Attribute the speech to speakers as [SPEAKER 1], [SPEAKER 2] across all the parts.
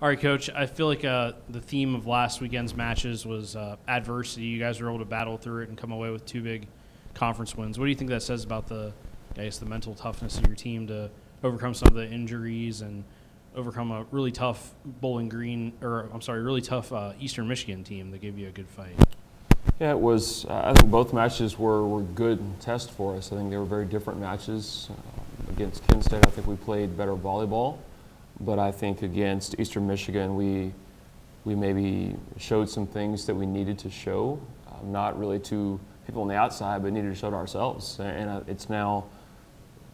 [SPEAKER 1] All right, Coach, I feel like the theme of last weekend's matches was adversity. You guys were able to battle through it and come away with 2 big conference wins. What do you think that says about the mental toughness of your team to overcome some of the injuries and overcome a really tough really tough Eastern Michigan team that gave you a good fight?
[SPEAKER 2] Yeah, it was. I think both matches were good tests for us. I think they were very different matches. Against Kent State, I think we played better volleyball, but I think against Eastern Michigan, we maybe showed some things that we needed to show, not really to people on the outside, but needed to show to ourselves. And it's now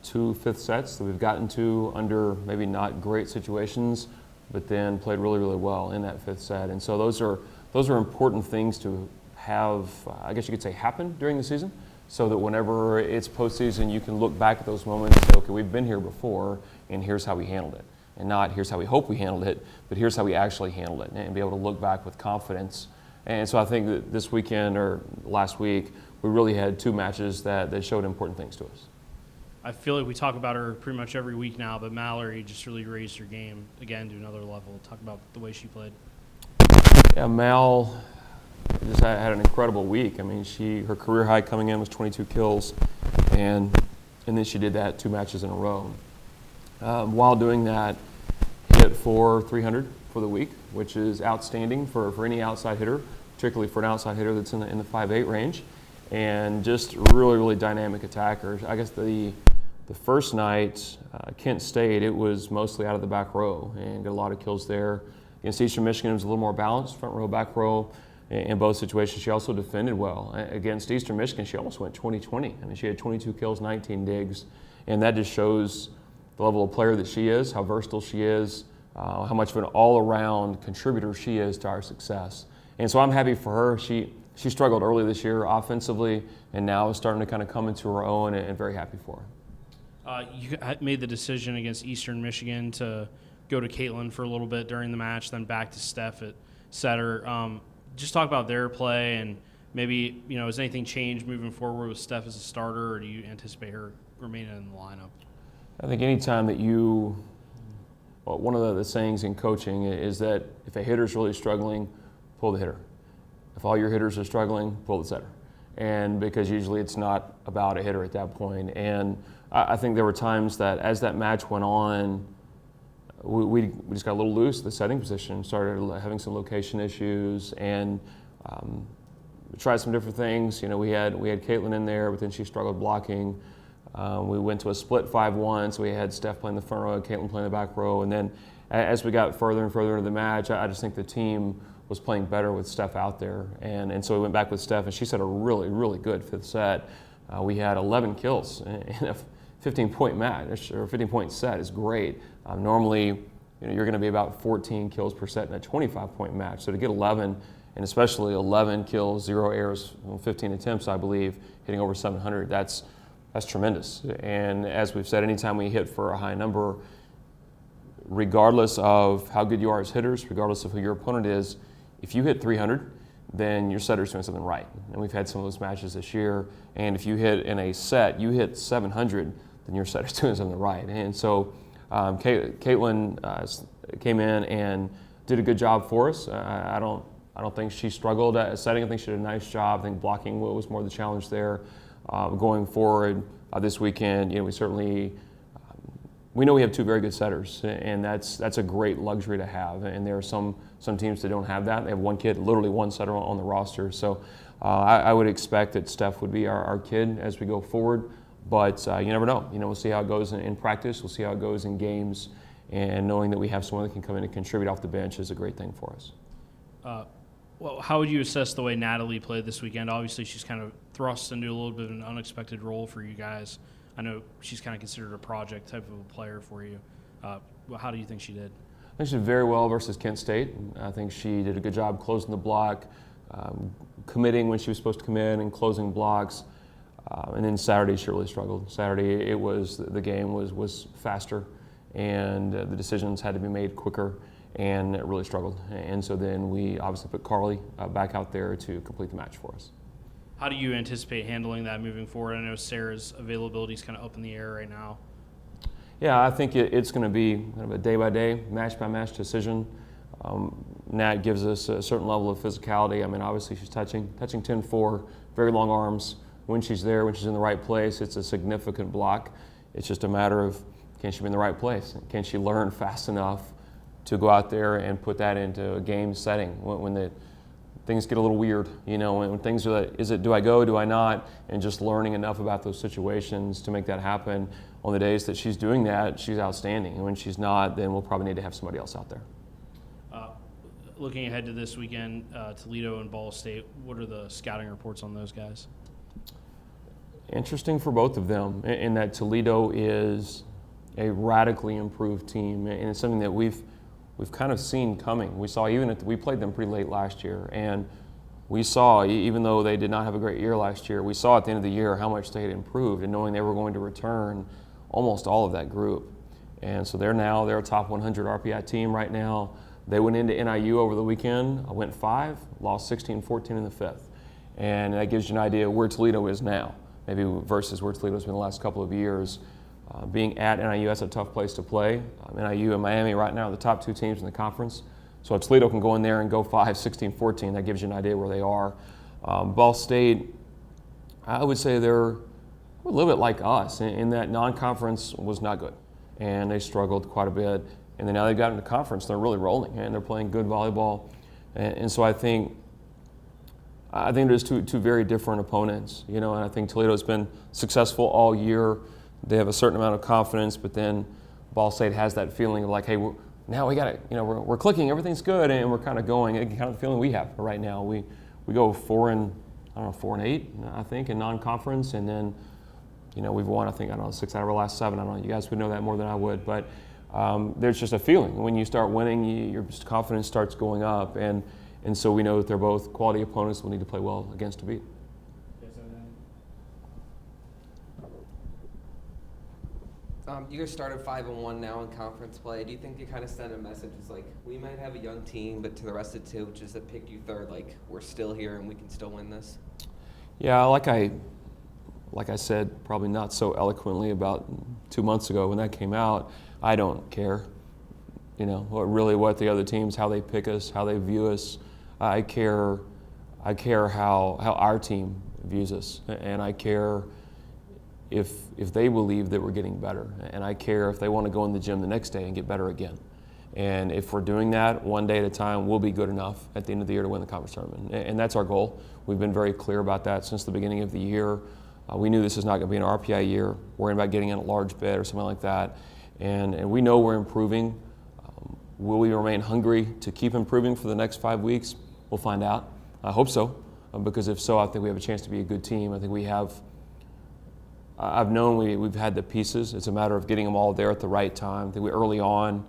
[SPEAKER 2] 2 fifth sets that we've gotten to under maybe not great situations, but then played really, really well in that 5th set. And so those are important things to have, I guess you could say, happen during the season, so that whenever it's postseason, you can look back at those moments and say, okay, we've been here before, and here's how we handled it. And not here's how we hope we handled it, but here's how we actually handled it, and be able to look back with confidence. And so I think that this weekend or last week, we really had 2 matches that showed important things to us.
[SPEAKER 1] I feel like we talk about her pretty much every week now, but Mallory just really raised her game again to another level. Talk about the way she played.
[SPEAKER 2] Yeah, Mal just had an incredible week. I mean, her career high coming in was 22 kills, and then she did that 2 matches in a row. While doing that, hit for 300 for the week, which is outstanding for any outside hitter, particularly for an outside hitter that's in the 5'8" range, and just really, really dynamic attacker. I guess the first night, Kent State, it was mostly out of the back row and got a lot of kills there. Against Eastern Michigan, it was a little more balanced, front row, back row. In both situations, she also defended well. Against Eastern Michigan, she almost went 20-20. I mean, she had 22 kills, 19 digs, and that just shows the level of player that she is, how versatile she is, how much of an all-around contributor she is to our success. And so I'm happy for her. She struggled early this year offensively, and now is starting to kind of come into her own, and very happy for her.
[SPEAKER 1] You made the decision against Eastern Michigan to go to Caitlin for a little bit during the match, then back to Steph at setter. Just talk about their play, and maybe, has anything changed moving forward with Steph as a starter, or do you anticipate her remaining in the lineup?
[SPEAKER 2] I think anytime that one of the sayings in coaching is that if a hitter's really struggling, pull the hitter. If all your hitters are struggling, pull the setter. And because usually it's not about a hitter at that point. And I think there were times that as that match went on, we just got a little loose. The setting position started having some location issues, and tried some different things. We had Caitlin in there, but then she struggled blocking. We went to a split 5-1, so we had Steph playing the front row, Caitlin playing the back row, and then as we got further and further into the match, I just think the team was playing better with Steph out there, and so we went back with Steph, and she set a really, really good 5th set. We had 11 kills in a 15-point match, or 15-point set is great. Normally, you're going to be about 14 kills per set in a 25-point match. So to get 11, and especially 11 kills, 0 errors, 15 attempts, I believe, hitting over 700, that's tremendous. And as we've said, anytime we hit for a high number, regardless of how good you are as hitters, regardless of who your opponent is, if you hit 300, then your setter's doing something right. And we've had some of those matches this year. And if you hit in a set, you hit 700, then your setter's doing something right. And so Caitlin came in and did a good job for us. I don't think she struggled at setting. I think she did a nice job. I think blocking was more the challenge there. Going forward this weekend, we know we have 2 very good setters, and that's a great luxury to have. And there are some teams that don't have that. They have one kid, literally one setter on the roster. So I would expect that Steph would be our kid as we go forward. But you never know. We'll see how it goes in practice. We'll see how it goes in games. And knowing that we have someone that can come in and contribute off the bench is a great thing for us.
[SPEAKER 1] Well, how would you assess the way Natalie played this weekend? Obviously, she's kind of thrust into a little bit of an unexpected role for you guys. I know she's kind of considered a project type of a player for you. How do you think she did?
[SPEAKER 2] I think she did very well versus Kent State. I think she did a good job closing the block, committing when she was supposed to commit, and closing blocks. And then Saturday, she really struggled. Saturday, the game was faster, and the decisions had to be made quicker, and it really struggled. And so then we obviously put Carly back out there to complete the match for us.
[SPEAKER 1] How do you anticipate handling that moving forward? I know Sarah's availability is kind of up in the air right now.
[SPEAKER 2] Yeah, I think it's going to be kind of a day-by-day, match-by-match decision. Nat gives us a certain level of physicality. I mean, obviously she's touching 10-4, very long arms. When she's there, when she's in the right place, it's a significant block. It's just a matter of, can she be in the right place? Can she learn fast enough to go out there and put that into a game setting when the things get a little weird, when things are like, do I go, do I not? And just learning enough about those situations to make that happen. On the days that she's doing that, she's outstanding. And when she's not, then we'll probably need to have somebody else out there.
[SPEAKER 1] Looking ahead to this weekend, Toledo and Ball State, what are the scouting reports on those guys?
[SPEAKER 2] Interesting for both of them in that Toledo is a radically improved team, and it's something that we've kind of seen coming. We saw we played them pretty late last year, and we saw, even though they did not have a great year last year, we saw at the end of the year how much they had improved, and knowing they were going to return almost all of that group. And so they're a top 100 RPI team right now. They went into NIU over the weekend, went 5, lost 16-14 in the 5th. And that gives you an idea where Toledo is now, maybe versus where Toledo's been the last couple of years. Being at NIU, that's a tough place to play. NIU and Miami right now are the top 2 teams in the conference. So if Toledo can go in there and go 5, 16-14, that gives you an idea where they are. Ball State, I would say they're a little bit like us in that non-conference was not good. And they struggled quite a bit. And then now they've gotten into conference, they're really rolling, and they're playing good volleyball. And so I think there's two very different opponents, and I think Toledo's been successful all year. They have a certain amount of confidence, but then Ball State has that feeling of like, hey, now we got it, we're clicking, everything's good, and we're kind of going. It's kind of the feeling we have right now. We go 4 and 8, I think, in non-conference, and then we've won, 6 out of our last 7. I don't know, you guys would know that more than I would, but there's just a feeling. When you start winning, your confidence starts going up, and so we know that they're both quality opponents we'll need to play well against to beat.
[SPEAKER 3] You guys started 5-1 now in conference play. Do you think you kind of send a message? It's like, we might have a young team, but to the rest of the two, which is that picked you third, like, we're still here and we can still win this?
[SPEAKER 2] Yeah, like I said, probably not so eloquently about 2 months ago when that came out, I don't care. What the other teams, how they pick us, how they view us. I care how our team views us, and I care if they believe that we're getting better, and I care if they want to go in the gym the next day and get better again. And if we're doing that one day at a time, we'll be good enough at the end of the year to win the conference tournament. And that's our goal. We've been very clear about that since the beginning of the year. We knew this is not going to be an RPI year, worrying about getting in a large bid or something like that. And we know we're improving. Will we remain hungry to keep improving for the next 5 weeks? We'll find out. I hope so, because if so, I think we have a chance to be a good team. I think we have. I've known we've had the pieces. It's a matter of getting them all there at the right time. I think early on,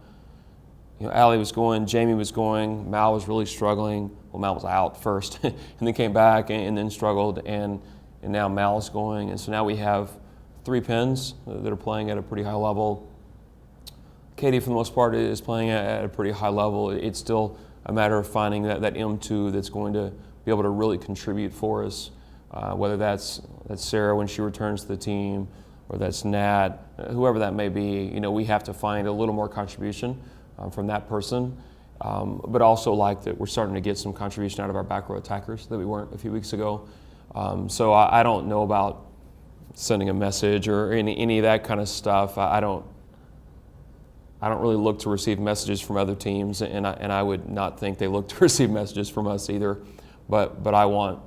[SPEAKER 2] Allie was going, Jamie was going, Mal was really struggling. Well, Mal was out first, and then came back and then struggled, and now Mal's going. And so now we have 3 pins that are playing at a pretty high level. Katie, for the most part, is playing at a pretty high level. It's still a matter of finding that M2 that's going to be able to really contribute for us. Whether that's Sarah when she returns to the team, or that's Nat, whoever that may be, we have to find a little more contribution from that person. But also like that we're starting to get some contribution out of our back row attackers that we weren't a few weeks ago. So I don't know about sending a message or any of that kind of stuff. I don't really look to receive messages from other teams, and I would not think they look to receive messages from us either. But I want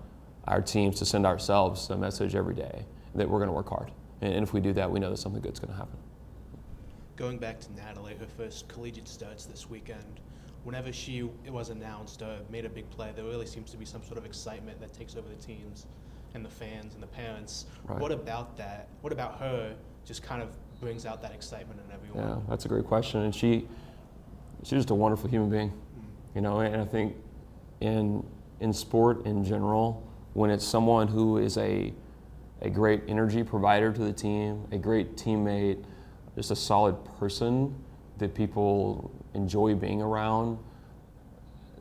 [SPEAKER 2] our teams to send ourselves a message every day that we're going to work hard. And if we do that, we know that something good's going to happen.
[SPEAKER 4] Going back to Natalie, her first collegiate starts this weekend, whenever it was announced or made a big play, there really seems to be some sort of excitement that takes over the teams and the fans and the parents.
[SPEAKER 2] Right.
[SPEAKER 4] What about that? What about her just kind of brings out that excitement in everyone?
[SPEAKER 2] Yeah, that's a great question. And she's just a wonderful human being, and I think in sport in general, when it's someone who is a great energy provider to the team, a great teammate, just a solid person that people enjoy being around,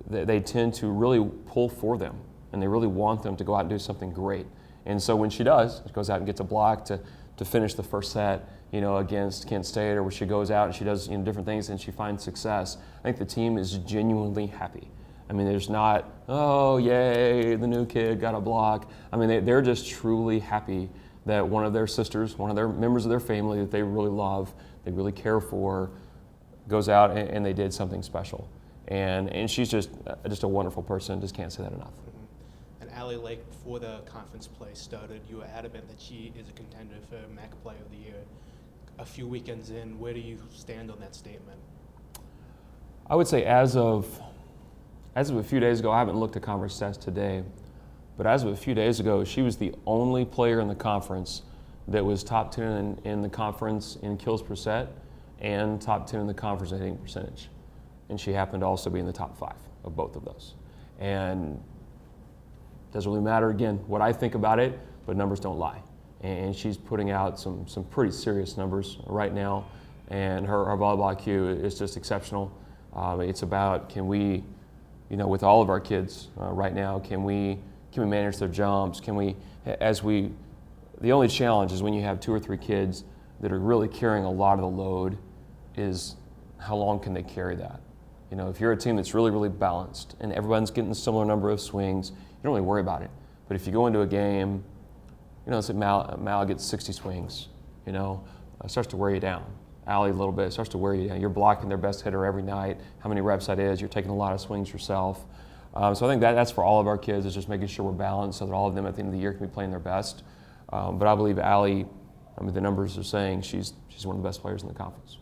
[SPEAKER 2] they tend to really pull for them, and they really want them to go out and do something great. And so when she does, she goes out and gets a block to finish the first set, against Kent State, or where she goes out and she does different things and she finds success. I think the team is genuinely happy. I mean, there's not, oh, yay, the new kid got a block. I mean, they're just truly happy that one of their sisters, one of their members of their family that they really love, they really care for, goes out and they did something special. And she's just a wonderful person. Just can't say that enough.
[SPEAKER 4] Mm-hmm. And Natalie Lake, before the conference play started, you were adamant that she is a contender for MAC Player of the Year. A few weekends in, where do you stand on that statement?
[SPEAKER 2] I would say as of a few days ago, I haven't looked at conference stats today, but as of a few days ago, she was the only player in the conference that was top 10 in the conference in kills per set and top 10 in the conference in hitting percentage. And she happened to also be in the top 5 of both of those. And it doesn't really matter, again, what I think about it, but numbers don't lie. And she's putting out some pretty serious numbers right now, and her volleyball IQ is just exceptional. It's about, can we, with all of our kids right now, can we manage their jumps? The only challenge is when you have 2 or 3 kids that are really carrying a lot of the load, is how long can they carry that? If you're a team that's really, really balanced and everyone's getting a similar number of swings, you don't really worry about it. But if you go into a game, let's say Mal gets 60 swings, it starts to wear you down. Allie a little bit, it starts to wear you down. You're blocking their best hitter every night, how many reps that is, you're taking a lot of swings yourself. So I think that's for all of our kids, is just making sure we're balanced so that all of them at the end of the year can be playing their best. But I believe Allie, the numbers are saying she's one of the best players in the conference.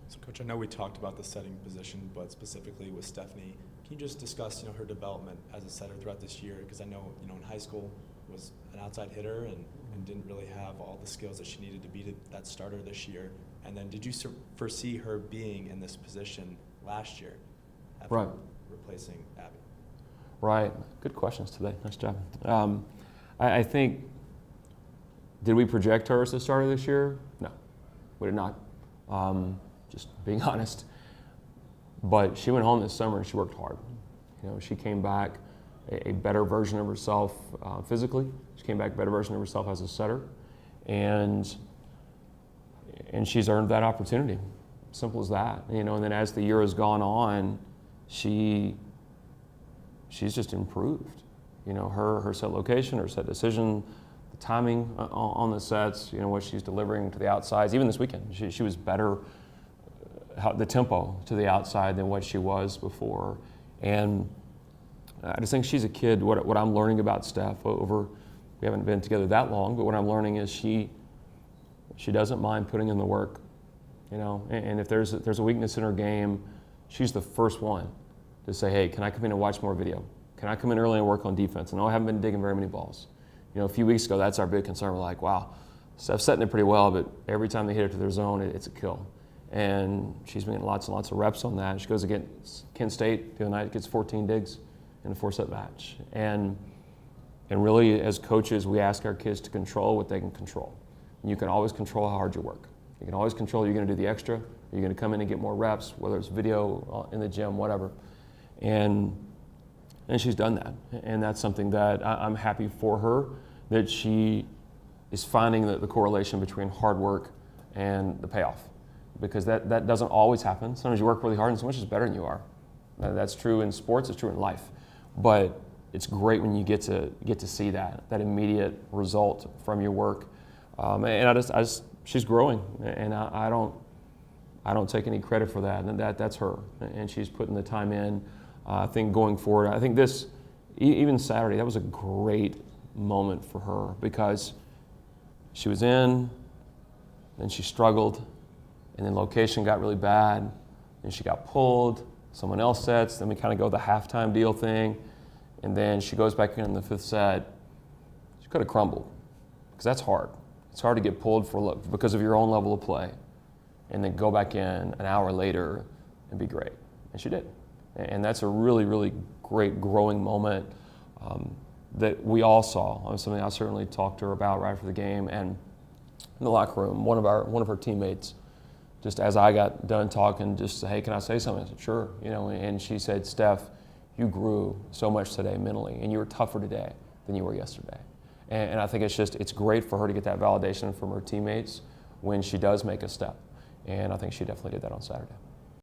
[SPEAKER 5] So Coach, I know we talked about the setting position, but specifically with Stephanie, can you just discuss her development as a setter throughout this year? Because I know in high school was an outside hitter and didn't really have all the skills that she needed to be that starter this year. And then did you foresee her being in this position last year after
[SPEAKER 2] Right.
[SPEAKER 5] replacing Abby?
[SPEAKER 2] Right. Good questions today. Nice job. I think, did we project her as the starter this year? No, we did not. Just being honest. But she went home this summer and she worked hard. She came back a better version of herself physically. She came back a better version of herself as a setter. And she's earned that opportunity. Simple as that. And then as the year has gone on, she's just improved. Her set location, her set decision, the timing on the sets, what she's delivering to the outsides. Even this weekend, she was better, the tempo to the outside than what she was before. And I just think she's a kid. What I'm learning about Steph we haven't been together that long, but what I'm learning is she doesn't mind putting in the work, and if there's a weakness in her game, she's the first one to say, hey, can I come in and watch more video? Can I come in early and work on defense? And I haven't been digging very many balls. A few weeks ago, that's our big concern. We're like, wow, Steph's setting it pretty well, but every time they hit it to their zone, it's a kill. And she's been getting lots and lots of reps on that. She goes against Kent State the other night, gets 14 digs in a 4-set match. And really, as coaches, we ask our kids to control what they can control. And you can always control how hard you work. You can always control, you're going to do the extra, or you're going to come in and get more reps, whether it's video in the gym, whatever. And she's done that. And that's something that I'm happy for her, that she is finding the correlation between hard work and the payoff. Because that doesn't always happen. Sometimes you work really hard and someone's just better than you are. That's true in sports, it's true in life. But it's great when you get to see that immediate result from your work. And she's growing, and I don't take any credit for that. And that's her, and she's putting the time in. I think going forward, I think even Saturday, that was a great moment for her, because she was in, then she struggled, and then location got really bad, and she got pulled, someone else sets, then we kind of go the halftime deal thing, and then she goes back in the 5th set. She could have crumbled, because that's hard. It's hard to get pulled because of your own level of play, and then go back in an hour later and be great. And she did. And that's a really, really great growing moment that we all saw. It was something I certainly talked to her about right after the game. And in the locker room, one of her teammates, just as I got done talking, just said, hey, can I say something? I said, sure. And she said, Steph, you grew so much today mentally, and you were tougher today than you were yesterday. And I think it's great for her to get that validation from her teammates. when she does make a step. And I think she definitely did that on Saturday.